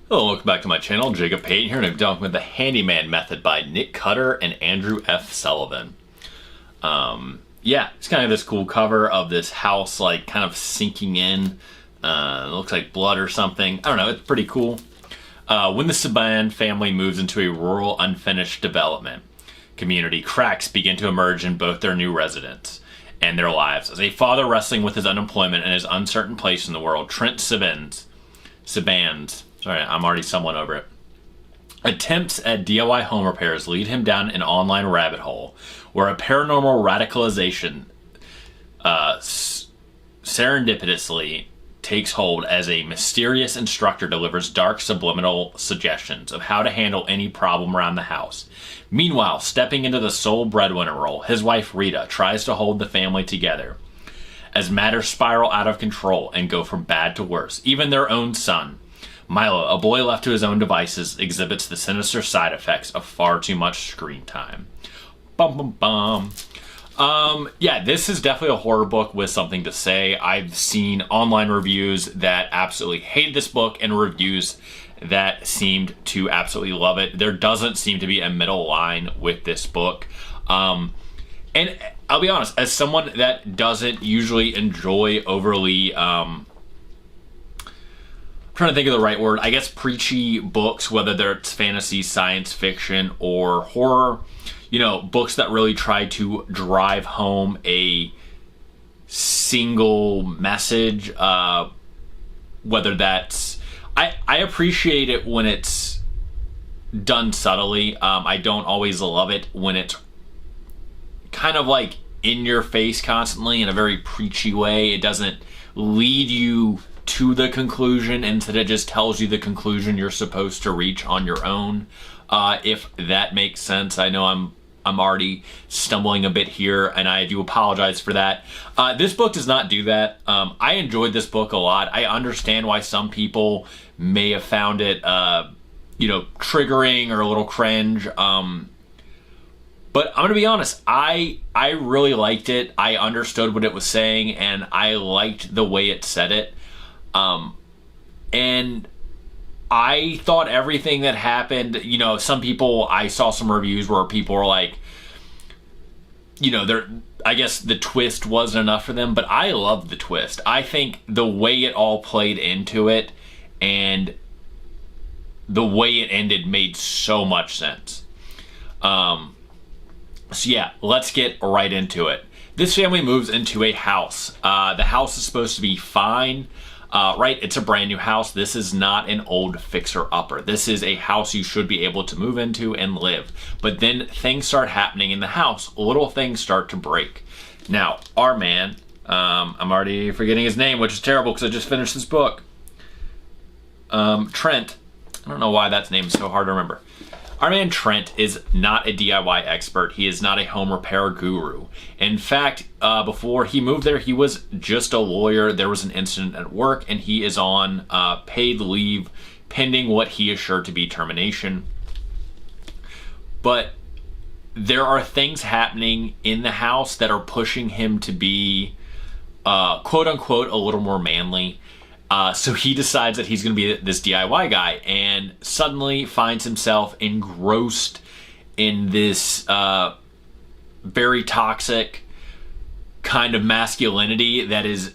Hello, welcome back to my channel. Jacob Payton here, and I'm talking with the Handyman Method by Nick Cutter and Andrew F. Sullivan. Yeah, it's kind of this cool cover of this house, like, kind of sinking in. It looks like blood or something. I don't know, it's pretty cool. When the Sullivan family moves into a rural, unfinished development community, cracks begin to emerge in both their new residents and their lives. As a father wrestling with his unemployment and his uncertain place in the world, Trent Saban's, sorry, I'm already stumbling over it, attempts at DIY home repairs lead him down an online rabbit hole where a paranormal radicalization serendipitously takes hold as a mysterious instructor delivers dark subliminal suggestions of how to handle any problem around the house. Meanwhile, stepping into the sole breadwinner role, his wife Rita tries to hold the family together as matters spiral out of control and go from bad to worse. Even their own son, Milo, a boy left to his own devices, exhibits the sinister side effects of far too much screen time. Bum bum bum. Yeah, this is definitely a horror book with something to say. I've seen online reviews that absolutely hate this book and reviews that seemed to absolutely love it. There doesn't seem to be a middle line with this book. And I'll be honest, as someone that doesn't usually enjoy overly, trying to think of the right word, I guess preachy books, whether it's fantasy, science fiction, or horror, you know, books that really try to drive home a single message, whether that's, I appreciate it when it's done subtly. I don't always love it when it's kind of like in your face constantly in a very preachy way. It doesn't lead you to the conclusion, instead it just tells you the conclusion you're supposed to reach on your own, if that makes sense. I know I'm already stumbling a bit here, and I do apologize for that. This book does not do that. I enjoyed this book a lot. I understand why some people may have found it you know, triggering or a little cringe, but I'm gonna be honest, I really liked it. I understood what it was saying, and I liked the way it said it. And I thought everything that happened, you know, some people, I saw some reviews where people were like, you know, I guess the twist wasn't enough for them, but I loved the twist. I think the way it all played into it and the way it ended made so much sense. So yeah, let's get right into it. This family moves into a house. The house is supposed to be fine. Right, it's a brand new house. This is not an old fixer-upper. This is a house you should be able to move into and live. But then things start happening in the house. Little things start to break. Now, our man, I'm already forgetting his name, which is terrible because I just finished this book. Trent. I don't know why that name is so hard to remember. Our man Trent is not a DIY expert. He is not a home repair guru. In fact, before he moved there, he was just a lawyer. There was an incident at work, and he is on paid leave pending what he is sure to be termination. But there are things happening in the house that are pushing him to be, quote unquote, a little more manly. So he decides that he's going to be this DIY guy, and suddenly finds himself engrossed in this very toxic kind of masculinity that is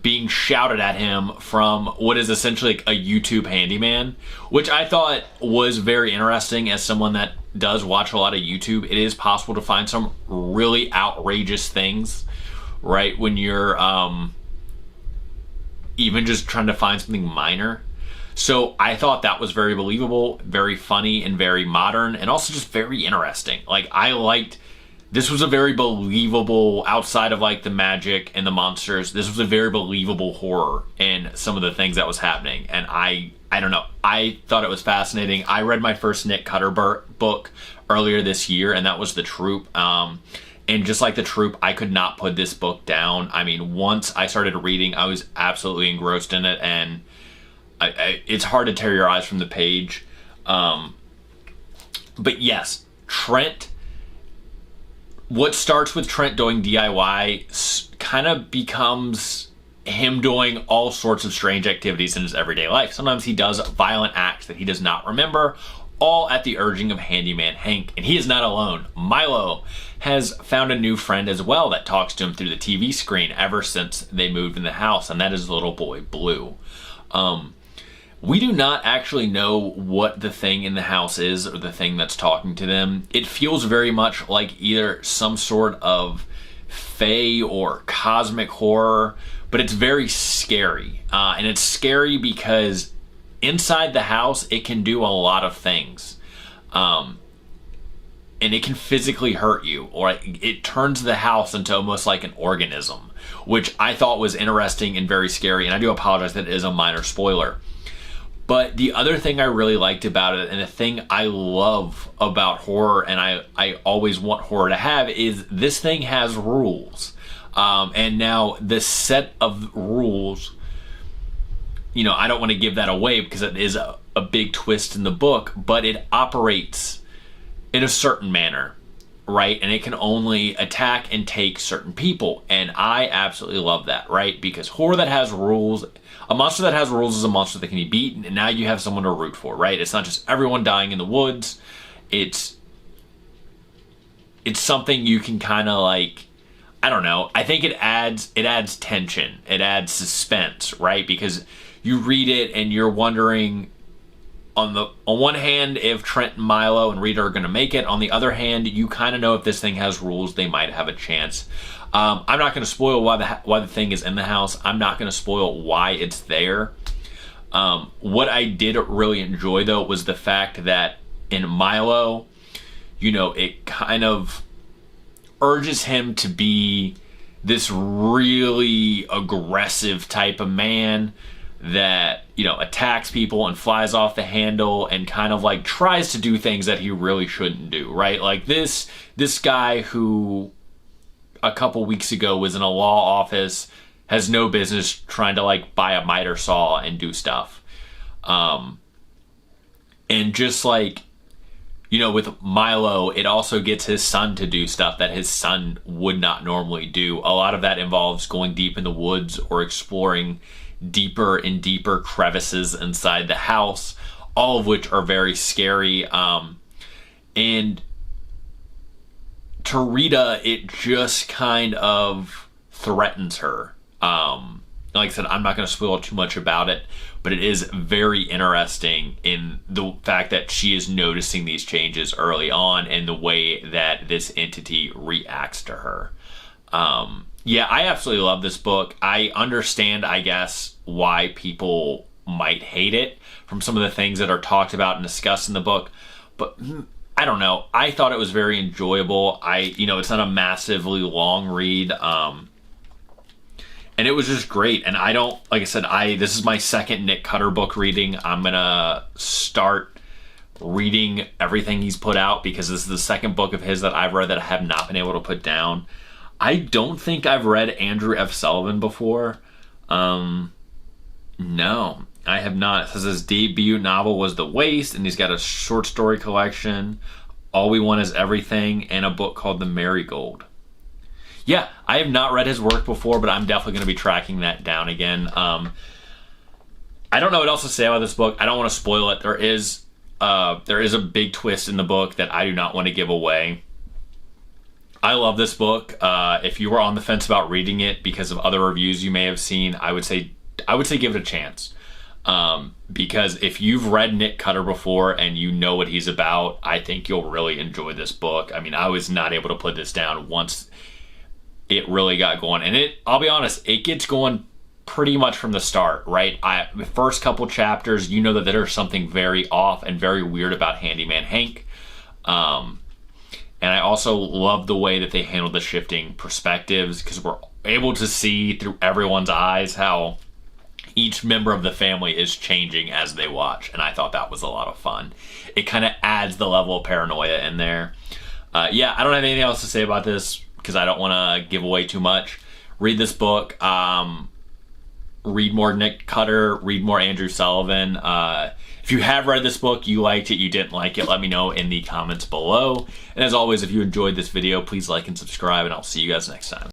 being shouted at him from what is essentially like a YouTube handyman, which I thought was very interesting. As someone that does watch a lot of YouTube, it is possible to find some really outrageous things, right, when you're even just trying to find something minor. So I thought that was very believable, very funny, and very modern, and also just very interesting. Like, I liked, this was a very believable, outside of like the magic and the monsters, this was a very believable horror in some of the things that was happening. And I don't know, I thought it was fascinating. I read my first Nick Cutter book earlier this year, and that was The Troop. And just like The Troop, I could not put this book down. I mean, once I started reading, I was absolutely engrossed in it, and it's hard to tear your eyes from the page. But yes, Trent, what starts with Trent doing DIY kind of becomes him doing all sorts of strange activities in his everyday life. Sometimes he does violent acts that he does not remember, all at the urging of Handyman Hank. And he is not alone. Milo has found a new friend as well that talks to him through the TV screen ever since they moved in the house, and that is little boy Blue. We do not actually know what the thing in the house is, or the thing that's talking to them. It feels very much like either some sort of fae or cosmic horror, but it's very scary. And it's scary because inside the house, it can do a lot of things. And it can physically hurt you, or it turns the house into almost like an organism, which I thought was interesting and very scary. And I do apologize that it is a minor spoiler. But the other thing I really liked about it, and the thing I love about horror, and I always want horror to have, is this thing has rules. And now this set of rules, you know, I don't want to give that away because it is a big twist in the book, but it operates in a certain manner, right? And it can only attack and take certain people. And I absolutely love that, right? Because horror that has rules, a monster that has rules is a monster that can be beaten, and now you have someone to root for, right? It's not just everyone dying in the woods. It's something you can kind of like, I don't know. I think it adds tension. It adds suspense, right? Because you read it and you're wondering, on one hand, if Trent and Milo and Rita are going to make it. On the other hand, you kind of know if this thing has rules, they might have a chance. I'm not going to spoil why the thing is in the house. I'm not going to spoil why it's there. What I did really enjoy, though, was the fact that in Milo, you know, it kind of urges him to be this really aggressive type of man that, you know, attacks people and flies off the handle and kind of like tries to do things that he really shouldn't do, right? Like this guy who a couple weeks ago was in a law office has no business trying to like buy a miter saw and do stuff. And just like, you know, with Milo, it also gets his son to do stuff that his son would not normally do. A lot of that involves going deep in the woods or exploring deeper and deeper crevices inside the house, all of which are very scary. And to Rita, it just kind of threatens her. Like I said, I'm not going to spoil too much about it, but it is very interesting in the fact that she is noticing these changes early on and the way that this entity reacts to her. Yeah, I absolutely love this book. I understand, I guess, why people might hate it from some of the things that are talked about and discussed in the book, but I don't know. I thought it was very enjoyable. It's not a massively long read. And it was just great. And like I said, this is my second Nick Cutter book reading. I'm going to start reading everything he's put out because this is the second book of his that I've read that I have not been able to put down. I don't think I've read Andrew F. Sullivan before. No, I have not. It says his debut novel was The Waste, and he's got a short story collection, All We Want Is Everything, and a book called The Marigold. Yeah, I have not read his work before, but I'm definitely going to be tracking that down again. I don't know what else to say about this book. I don't want to spoil it. There is a big twist in the book that I do not want to give away. I love this book. If you were on the fence about reading it because of other reviews you may have seen, I would say give it a chance. Because if you've read Nick Cutter before and you know what he's about, I think you'll really enjoy this book. I mean, I was not able to put this down once it really got going. And I'll be honest, it gets going pretty much from the start, right? The first couple chapters, you know that there's something very off and very weird about Handyman Hank. And I also love the way that they handle the shifting perspectives because we're able to see through everyone's eyes how each member of the family is changing as they watch. And I thought that was a lot of fun. It kind of adds the level of paranoia in there. Yeah, I don't have anything else to say about this because I don't want to give away too much. Read this book. Read more Nick Cutter. Read more Andrew Sullivan. If you have read this book, you liked it, you didn't like it, let me know in the comments below. And as always, if you enjoyed this video, please like and subscribe, and I'll see you guys next time.